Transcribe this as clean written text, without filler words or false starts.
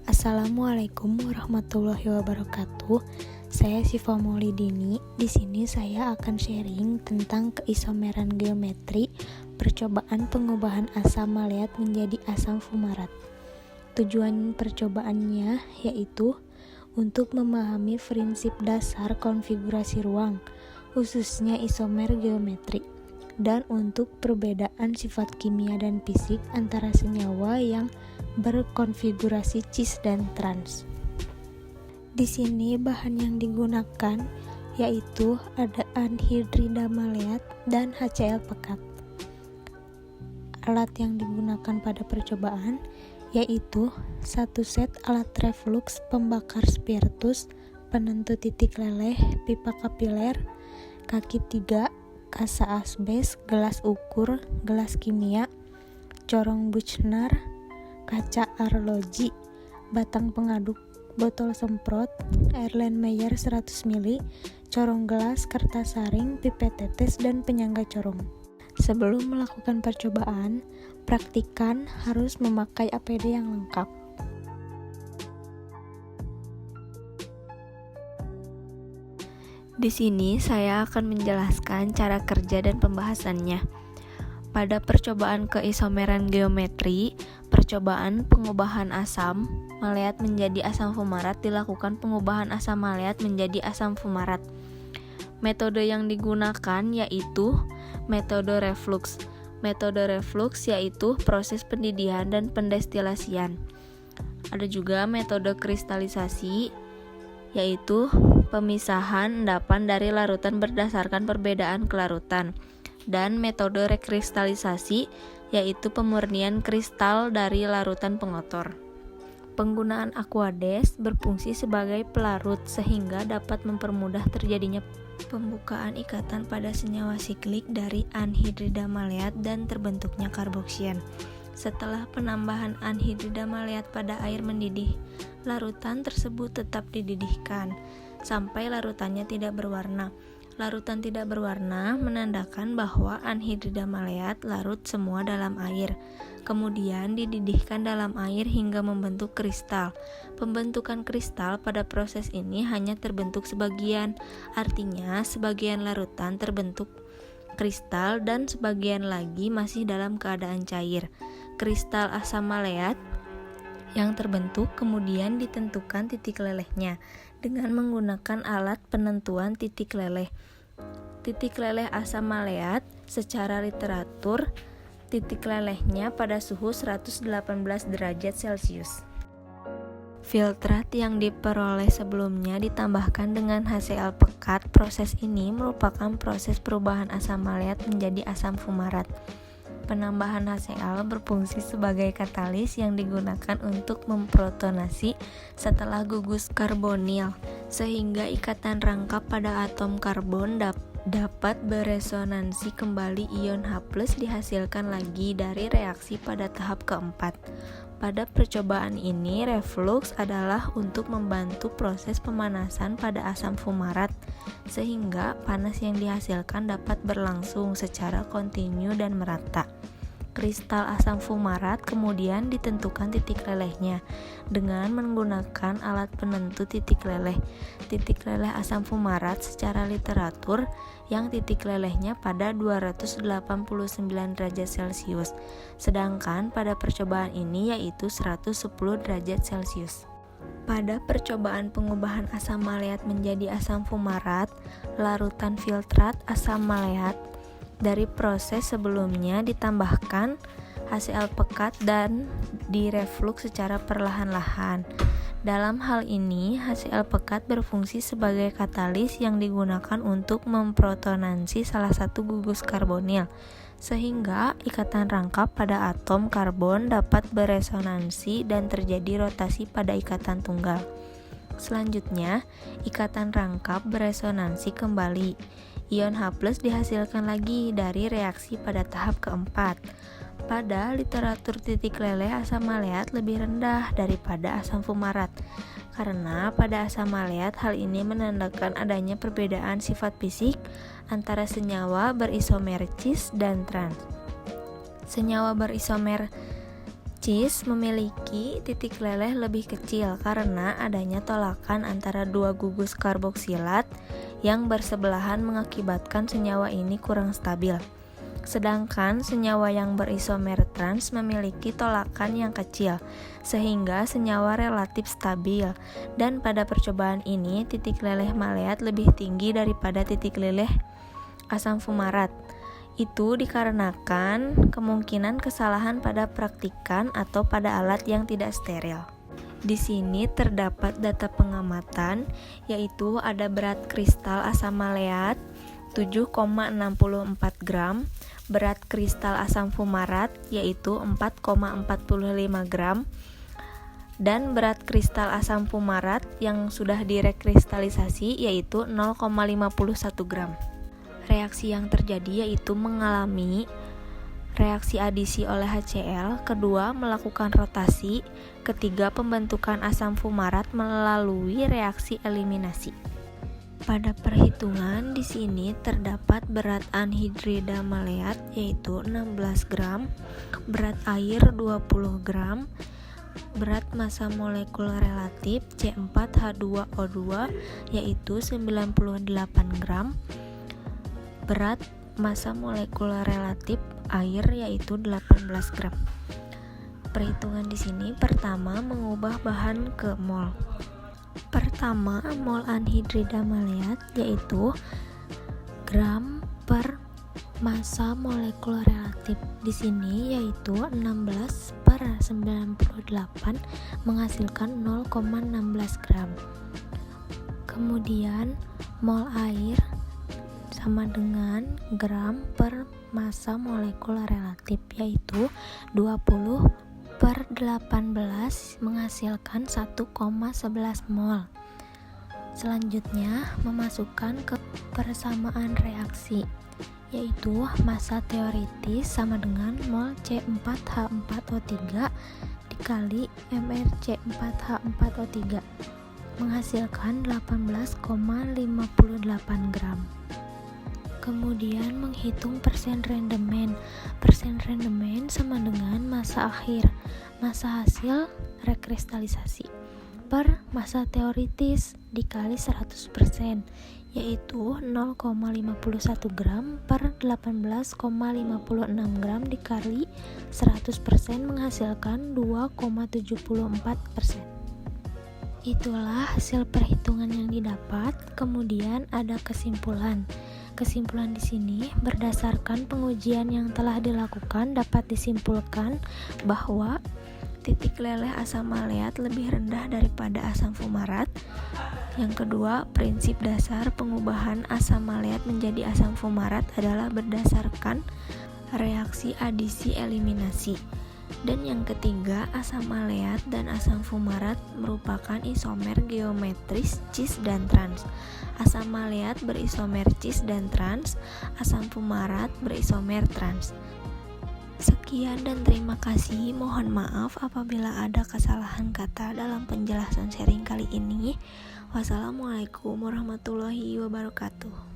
Assalamualaikum warahmatullahi wabarakatuh. Saya Syifa Maulidini. Di sini saya akan sharing tentang keisomeran geometri, percobaan pengubahan asam maleat menjadi asam fumarat. Tujuan percobaannya yaitu untuk memahami prinsip dasar konfigurasi ruang, khususnya isomer geometri, dan untuk perbedaan sifat kimia dan fisik antara senyawa yang berkonfigurasi cis dan trans. Di sini bahan yang digunakan yaitu ada anhidrida maleat dan HCl pekat. Alat yang digunakan pada percobaan yaitu satu set alat reflux pembakar spiritus, penentu titik leleh, pipa kapiler, kaki 3, kasa asbes, gelas ukur, gelas kimia, corong Buchner, kaca arloji, batang pengaduk, botol semprot, Erlenmeyer 100 ml, corong gelas, kertas saring, pipet tetes, dan penyangga corong. Sebelum melakukan percobaan, praktikan harus memakai APD yang lengkap. Di sini saya akan menjelaskan cara kerja dan pembahasannya. Pada percobaan keisomeran geometri, percobaan pengubahan asam maleat menjadi asam fumarat dilakukan pengubahan asam maleat menjadi asam fumarat. Metode yang digunakan yaitu metode reflux. Metode reflux yaitu proses pendidihan dan pendestilasian. Ada juga metode kristalisasi yaitu pemisahan endapan dari larutan berdasarkan perbedaan kelarutan. Dan metode rekristalisasi yaitu pemurnian kristal dari larutan pengotor. Penggunaan Aquades berfungsi sebagai pelarut sehingga dapat mempermudah terjadinya pembukaan ikatan pada senyawa siklik dari anhidrida maleat dan terbentuknya karboksian. Setelah penambahan anhidrida maleat pada air mendidih, larutan tersebut tetap dididihkan sampai larutannya tidak berwarna. Larutan tidak berwarna menandakan bahwa anhidrida maleat larut semua dalam air. Kemudian dididihkan dalam air hingga membentuk kristal. Pembentukan kristal pada proses ini hanya terbentuk sebagian, artinya sebagian larutan terbentuk kristal dan sebagian lagi masih dalam keadaan cair. Kristal asam maleat yang terbentuk kemudian ditentukan titik lelehnya dengan menggunakan alat penentuan titik leleh. Titik leleh asam maleat secara literatur titik lelehnya pada suhu 118 derajat Celcius. Filtrat yang diperoleh sebelumnya ditambahkan dengan HCl pekat. Proses ini merupakan proses perubahan asam maleat menjadi asam fumarat. Penambahan HCl berfungsi sebagai katalis yang digunakan untuk memprotonasi setelah gugus karbonil, sehingga ikatan rangkap pada atom karbon dapat beresonansi kembali. Ion H+ dihasilkan lagi dari reaksi pada tahap keempat. Pada percobaan ini, reflux adalah untuk membantu proses pemanasan pada asam fumarat, sehingga panas yang dihasilkan dapat berlangsung secara kontinu dan merata. Kristal asam fumarat kemudian ditentukan titik lelehnya dengan menggunakan alat penentu titik leleh. Titik leleh asam fumarat secara literatur yang titik lelehnya pada 289 derajat Celcius, sedangkan pada percobaan ini yaitu 110 derajat Celcius. Pada percobaan pengubahan asam maleat menjadi asam fumarat, larutan filtrat asam maleat dari proses sebelumnya ditambahkan HCl pekat dan direflux secara perlahan-lahan. Dalam hal ini, HCl pekat berfungsi sebagai katalis yang digunakan untuk memprotonansi salah satu gugus karbonil, sehingga ikatan rangkap pada atom karbon dapat beresonansi dan terjadi rotasi pada ikatan tunggal. Selanjutnya, ikatan rangkap beresonansi kembali. Ion H+ dihasilkan lagi dari reaksi pada tahap keempat. Pada literatur titik leleh asam maleat lebih rendah daripada asam fumarat. Karena pada asam maleat hal ini menandakan adanya perbedaan sifat fisik antara senyawa berisomer cis dan trans. Senyawa berisomer Cheese memiliki titik leleh lebih kecil karena adanya tolakan antara dua gugus karboksilat yang bersebelahan mengakibatkan senyawa ini kurang stabil. Sedangkan senyawa yang berisomer trans memiliki tolakan yang kecil, sehingga senyawa relatif stabil. Dan pada percobaan ini, titik leleh maleat lebih tinggi daripada titik leleh asam fumarat. Itu dikarenakan kemungkinan kesalahan pada praktikan atau pada alat yang tidak steril. Di sini terdapat data pengamatan, yaitu ada berat kristal asam maleat 7,64 gram, berat kristal asam fumarat yaitu 4,45 gram, dan berat kristal asam fumarat yang sudah direkristalisasi yaitu 0,51 gram. Reaksi yang terjadi yaitu mengalami reaksi adisi oleh HCl, kedua melakukan rotasi, ketiga pembentukan asam fumarat melalui reaksi eliminasi. Pada perhitungan di sini terdapat berat anhidrida maleat yaitu 16 gram, berat air 20 gram, berat massa molekular relatif C4H2O2 yaitu 98 gram, berat massa molekular relatif air yaitu 18 gram. Perhitungan di sini pertama mengubah bahan ke mol. Pertama, mol anhidrida maleat yaitu gram per massa molekular relatif. Di sini yaitu 16/98 menghasilkan 0,16 gram. Kemudian mol air sama dengan gram per massa molekular relatif yaitu 20/18 menghasilkan 1,11 mol. Selanjutnya memasukkan ke persamaan reaksi yaitu massa teoritis sama dengan mol C4H4O3 dikali mrC4H4O3 menghasilkan 18,58 gram. Kemudian menghitung persen rendemen. Persen rendemen sama dengan massa akhir, massa hasil rekristalisasi per massa teoritis dikali 100% yaitu 0,51 gram per 18,56 gram dikali 100% menghasilkan 2,74%. Itulah hasil perhitungan yang didapat. Kemudian ada kesimpulan. Kesimpulan di sini berdasarkan pengujian yang telah dilakukan dapat disimpulkan bahwa titik leleh asam maleat lebih rendah daripada asam fumarat. Yang kedua, prinsip dasar pengubahan asam maleat menjadi asam fumarat adalah berdasarkan reaksi adisi eliminasi. Dan yang ketiga, asam maleat dan asam fumarat merupakan isomer geometris cis dan trans. Asam maleat berisomer cis dan trans, asam fumarat berisomer trans. Sekian dan terima kasih. Mohon maaf apabila ada kesalahan kata dalam penjelasan sharing kali ini. Wassalamualaikum warahmatullahi wabarakatuh.